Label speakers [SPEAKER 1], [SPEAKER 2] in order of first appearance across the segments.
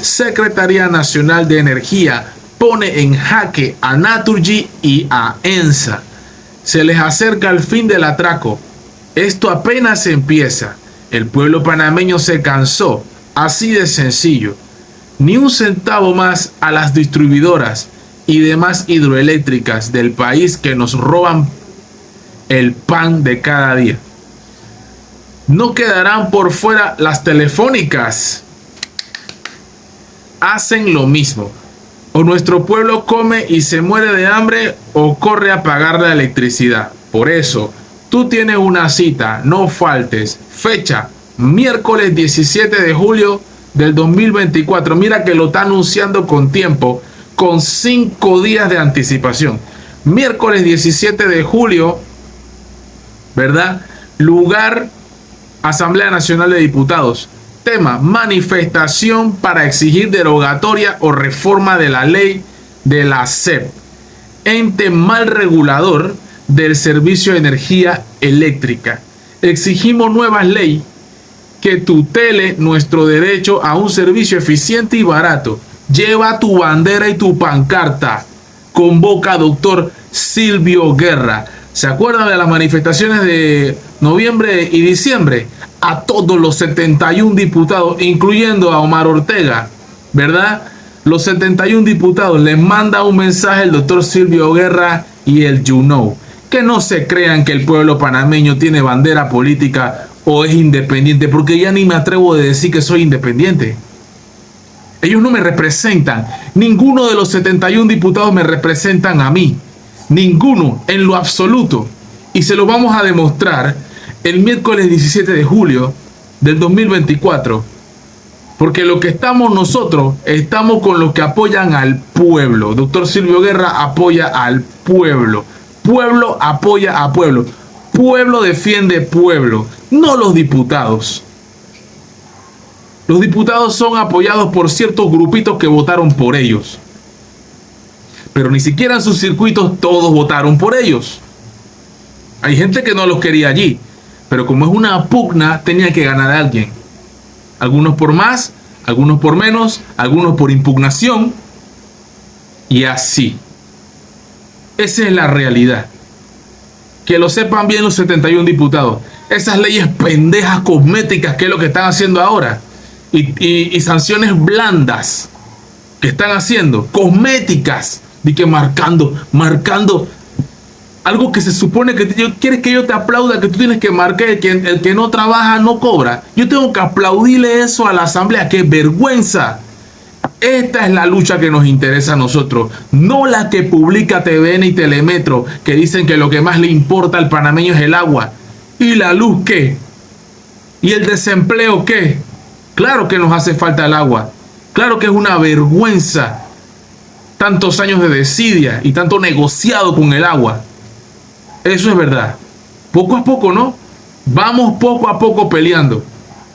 [SPEAKER 1] Secretaría Nacional de Energía pone en jaque a Naturgy y a ENSA. Se les acerca el fin del atraco. Esto apenas empieza. El pueblo panameño se cansó. Así de sencillo. Ni un centavo más a las distribuidoras y demás hidroeléctricas del país que nos roban el pan de cada día. No quedarán por fuera las telefónicas. Hacen lo mismo. O nuestro pueblo come y se muere de hambre o corre a pagar la electricidad. Por eso, tú tienes una cita, no faltes. Fecha, miércoles 17 de julio del 2024. Mira que lo está anunciando con tiempo, con 5 días de anticipación. Miércoles 17 de julio, ¿verdad? Lugar, Asamblea Nacional de Diputados. Tema, manifestación para exigir derogatoria o reforma de la ley de la SEP, ente mal regulador del servicio de energía eléctrica. Exigimos nuevas leyes que tutele nuestro derecho a un servicio eficiente y barato. Lleva tu bandera y tu pancarta. Convoca doctor Silvio Guerra. ¿Se acuerdan de las manifestaciones de noviembre y diciembre? A todos los 71 diputados, incluyendo a Omar Ortega, ¿verdad? Los 71 diputados les manda un mensaje el doctor Silvio Guerra y el You. Que no se crean que el pueblo panameño tiene bandera política o es independiente, porque ya ni me atrevo a decir que soy independiente. Ellos no me representan. Ninguno de los 71 diputados me representan a mí. Ninguno, en lo absoluto. Y se lo vamos a demostrar el miércoles 17 de julio del 2024. Porque lo que estamos nosotros, estamos con los que apoyan al pueblo. Doctor Silvio Guerra apoya al pueblo. Pueblo apoya a pueblo. Pueblo defiende pueblo, no los diputados. Los diputados son apoyados por ciertos grupitos que votaron por ellos. Pero ni siquiera en sus circuitos todos votaron por ellos. Hay gente que no los quería allí. Pero como es una pugna, tenía que ganar a alguien. Algunos por más, algunos por menos, algunos por impugnación. Y así. Esa es la realidad. Que lo sepan bien los 71 diputados. Esas leyes pendejas cosméticas, que es lo que están haciendo ahora. Y sanciones blandas que están haciendo. Cosméticas. De que marcando. Algo que se supone que quieres que yo te aplauda, que tú tienes que marcar, el que no trabaja no cobra. Yo tengo que aplaudirle eso a la asamblea. ¡Qué vergüenza! Esta es la lucha que nos interesa a nosotros, no la que publica TVN y Telemetro, que dicen que lo que más le importa al panameño es el agua. ¿Y la luz qué? ¿Y el desempleo qué? Claro que nos hace falta el agua. Claro que es una vergüenza tantos años de desidia y tanto negociado con el agua. Eso es verdad. Poco a poco, ¿no? Vamos poco a poco peleando.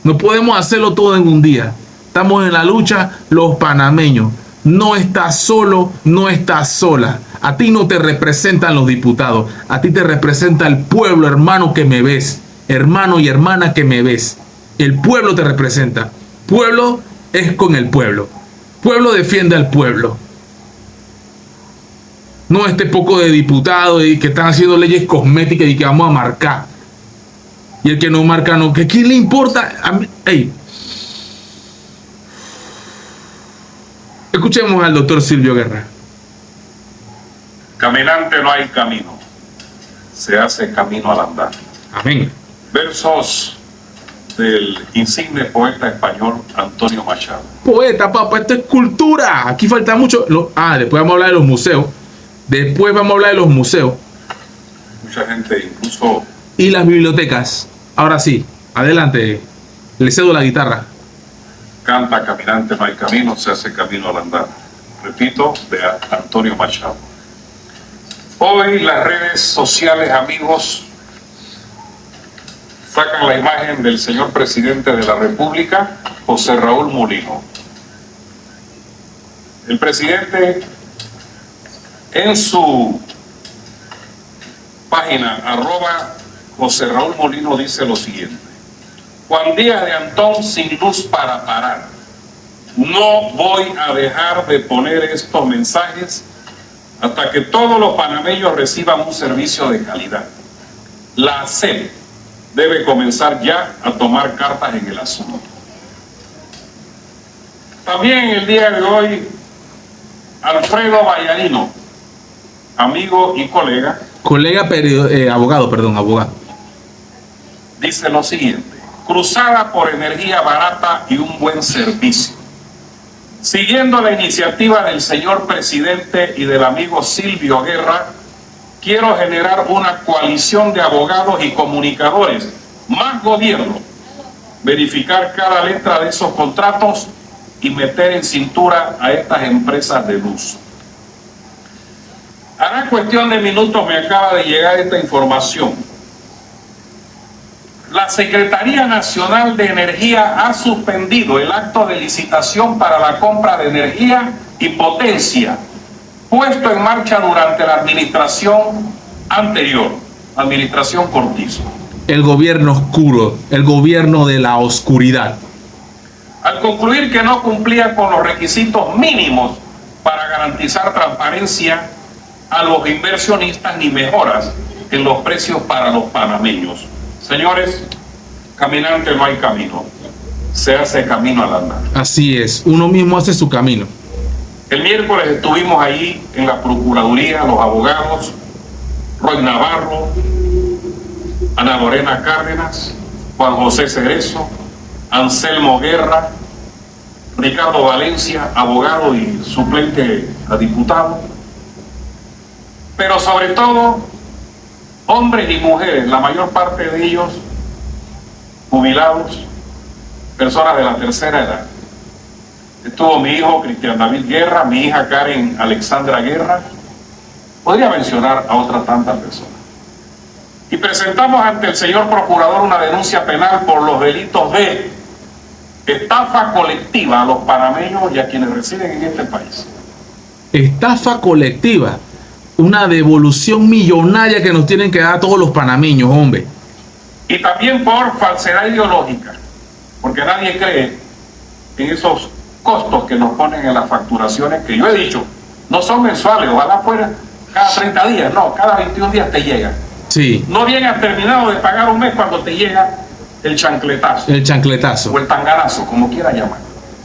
[SPEAKER 1] No podemos hacerlo todo en un día. Estamos en la lucha los panameños. No estás solo, no estás sola. A ti no te representan los diputados. A ti te representa el pueblo, hermano, que me ves. Hermano y hermana que me ves. El pueblo te representa. Pueblo es con el pueblo. Pueblo defiende al pueblo. No este poco de diputados y que están haciendo leyes cosméticas y que vamos a marcar. Y el que no marca, no. ¿Que quién le importa? Ey. Escuchemos al doctor Silvio Guerra.
[SPEAKER 2] Caminante no hay camino. Se hace camino al andar.
[SPEAKER 1] Amén.
[SPEAKER 2] Versos del insigne poeta español Antonio Machado.
[SPEAKER 1] Poeta, papá, esto es cultura. Aquí falta mucho. Después vamos a hablar de los museos.
[SPEAKER 2] Mucha gente incluso...
[SPEAKER 1] Y las bibliotecas. Ahora sí, adelante. Le cedo la guitarra.
[SPEAKER 2] Canta caminante no hay camino, se hace camino al andar. Repito, de Antonio Machado. Hoy las redes sociales, amigos, sacan la imagen del señor presidente de la República, José Raúl Mulino. El presidente en su página @José Raúl Mulino dice lo siguiente: Juan Díaz de Antón sin luz para parar, no voy a dejar de poner estos mensajes hasta que todos los panameños reciban un servicio de calidad. La SEP debe comenzar ya a tomar cartas en el asunto. También el día de hoy, Alfredo Vallarino, amigo y colega,
[SPEAKER 1] abogado,
[SPEAKER 2] dice lo siguiente: cruzada por energía barata y un buen servicio. Siguiendo la iniciativa del señor presidente y del amigo Silvio Guerra, quiero generar una coalición de abogados y comunicadores, más gobierno, verificar cada letra de esos contratos y meter en cintura a estas empresas de luz. Hará cuestión de minutos me acaba de llegar esta información. La Secretaría Nacional de Energía ha suspendido el acto de licitación para la compra de energía y potencia puesto en marcha durante la administración anterior, administración Cortizo.
[SPEAKER 1] El gobierno oscuro, el gobierno de la oscuridad.
[SPEAKER 2] Al concluir que no cumplía con los requisitos mínimos para garantizar transparencia a los inversionistas ni mejoras en los precios para los panameños. Señores, caminante no hay camino, se hace camino al andar.
[SPEAKER 1] Así es, uno mismo hace su camino.
[SPEAKER 2] El miércoles estuvimos allí en la Procuraduría, los abogados, Roy Navarro, Ana Lorena Cárdenas, Juan José Cerezo, Anselmo Guerra, Ricardo Valencia, abogado y suplente a diputado, pero sobre todo hombres y mujeres, la mayor parte de ellos jubilados, personas de la tercera edad. Estuvo mi hijo Cristian David Guerra, mi hija Karen Alexandra Guerra, podría mencionar a otras tantas personas. Y presentamos ante el señor procurador una denuncia penal por los delitos de estafa colectiva a los panameños y a quienes residen en este país.
[SPEAKER 1] Estafa colectiva, una devolución millonaria que nos tienen que dar a todos los panameños, hombre.
[SPEAKER 2] Y también por falsedad ideológica, porque nadie cree en esos costos que nos ponen en las facturaciones, que yo he dicho, no son mensuales, ojalá fuera cada 30 días, no, cada 21 días te llega.
[SPEAKER 1] Sí.
[SPEAKER 2] No bien has terminado de pagar un mes cuando te llega el chancletazo.
[SPEAKER 1] El chancletazo.
[SPEAKER 2] O el tanganazo, como quiera llamar.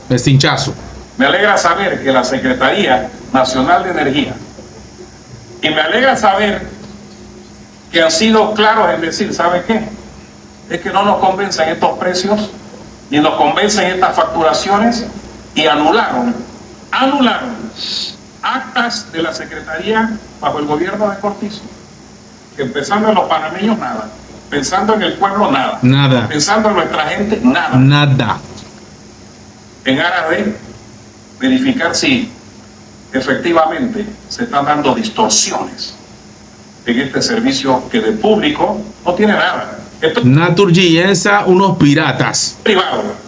[SPEAKER 1] El cinchazo.
[SPEAKER 2] Me alegra saber que la Secretaría Nacional de Energía, y me alegra saber que han sido claros en decir, ¿sabe qué? Es que no nos convencen estos precios, ni nos convencen estas facturaciones, y anularon actas de la Secretaría bajo el gobierno de Cortizo. Que pensando en los panameños, nada. Pensando en el pueblo, nada.
[SPEAKER 1] Nada.
[SPEAKER 2] Pensando en nuestra gente, nada.
[SPEAKER 1] Nada.
[SPEAKER 2] En aras de verificar si efectivamente se están dando distorsiones en este servicio que de público no tiene nada. Esto es
[SPEAKER 1] Naturgienza, unos piratas.
[SPEAKER 2] privado.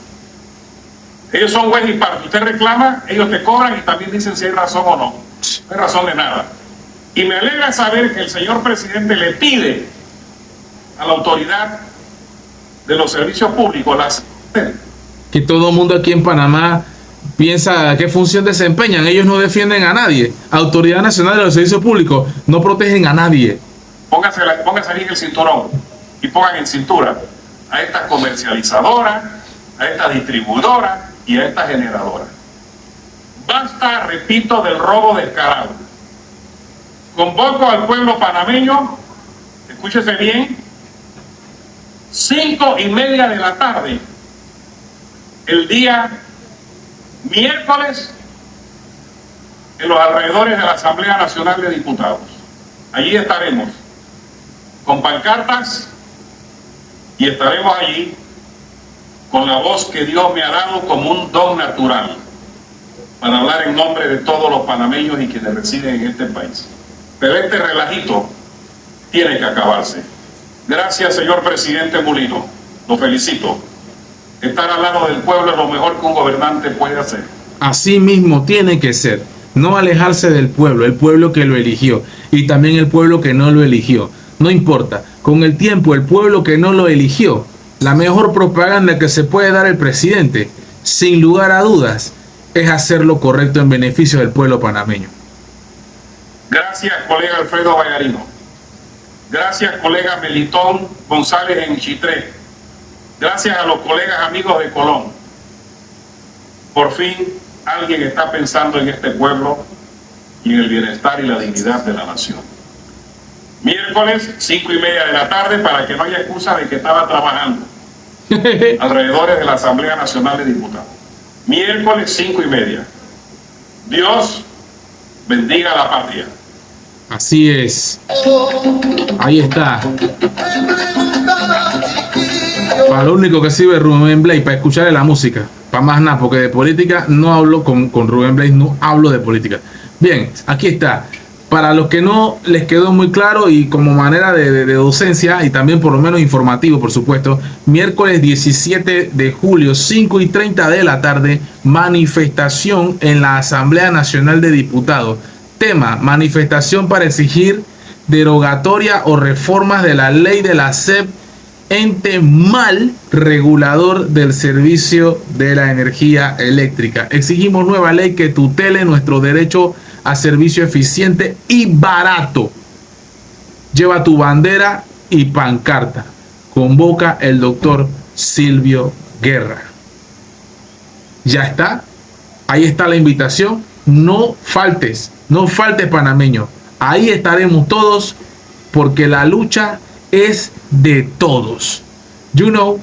[SPEAKER 2] Ellos son juez y parte. Usted reclama, ellos te cobran y también dicen si hay razón o no. No hay razón de nada. Y me alegra saber que el señor presidente le pide a la autoridad de los servicios públicos,
[SPEAKER 1] Que todo el mundo aquí en Panamá piensa qué función desempeñan. Ellos no defienden a nadie. Autoridad Nacional de los Servicios Públicos no protegen a nadie.
[SPEAKER 2] póngase ahí en el cinturón y pongan en cintura a estas comercializadoras, a estas distribuidoras y a estas generadoras. Basta, repito, del robo descarado. Convoco al pueblo panameño, escúchese bien, 5:30 de la tarde, el día miércoles, en los alrededores de la Asamblea Nacional de Diputados. Allí estaremos con pancartas y estaremos allí con la voz que Dios me ha dado como un don natural para hablar en nombre de todos los panameños y quienes residen en este país. Pero este relajito tiene que acabarse. Gracias, señor presidente Mulino. Lo felicito. Estar al lado del pueblo es lo mejor que un gobernante puede hacer.
[SPEAKER 1] Así mismo tiene que ser. No alejarse del pueblo, el pueblo que lo eligió y también el pueblo que no lo eligió. No importa, con el tiempo el pueblo que no lo eligió, la mejor propaganda que se puede dar el presidente, sin lugar a dudas, es hacer lo correcto en beneficio del pueblo panameño.
[SPEAKER 2] Gracias, colega Alfredo Vallarino. Gracias, colega Melitón González en Chitré. Gracias a los colegas amigos de Colón. Por fin alguien está pensando en este pueblo y en el bienestar y la dignidad de la nación. Miércoles, 5:30 de la tarde, para que no haya excusa de que estaba trabajando. Alrededores de la Asamblea Nacional de Diputados. Miércoles, 5:30. Dios bendiga a la patria.
[SPEAKER 1] Así es. Ahí está. Para lo único que sirve Rubén Blades, para escucharle la música. Para más nada, porque de política no hablo con Rubén Blades, no hablo de política. Bien, aquí está. Para los que no les quedó muy claro y como manera de docencia y también por lo menos informativo, por supuesto, miércoles 17 de julio, 5:30 de la tarde, manifestación en la Asamblea Nacional de Diputados. Tema: manifestación para exigir derogatoria o reformas de la ley de la SEP, ente mal regulador del servicio de la energía eléctrica. Exigimos nueva ley que tutele nuestro derecho a servicio eficiente y barato. Lleva tu bandera y pancarta. Convoca el doctor Silvio Guerra. Ya está. Ahí está la invitación. No faltes panameño. Ahí estaremos todos porque la lucha es de todos. You know.